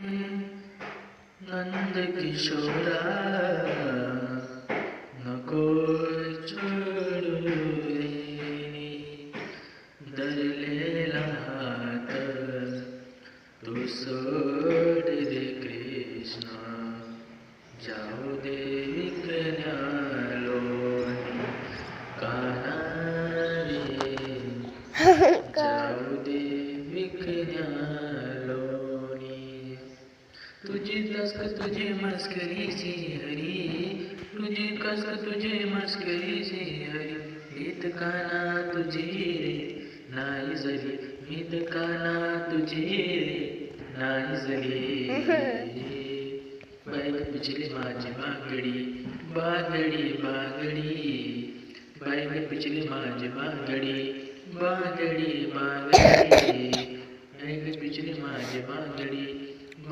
नंद किशोरा नको छोडू रे धरलेला हात तू सोड रे कृष्णा जाऊ दे विकण्यालो काना रे जाऊ दे विकण्यालो तुझी कसक तुझे मस्करीची हरी तुझी कसक तुझे मस्करीची हरी मीत काना तुझी रे नाही जरी मीत काना तुझी रे नाही जरी बाईक पिचली माझी बागडी बागडी बागडी बाईक पिचली माझी बागडी बागडी बागडी बाईक पिचली माझी बागडी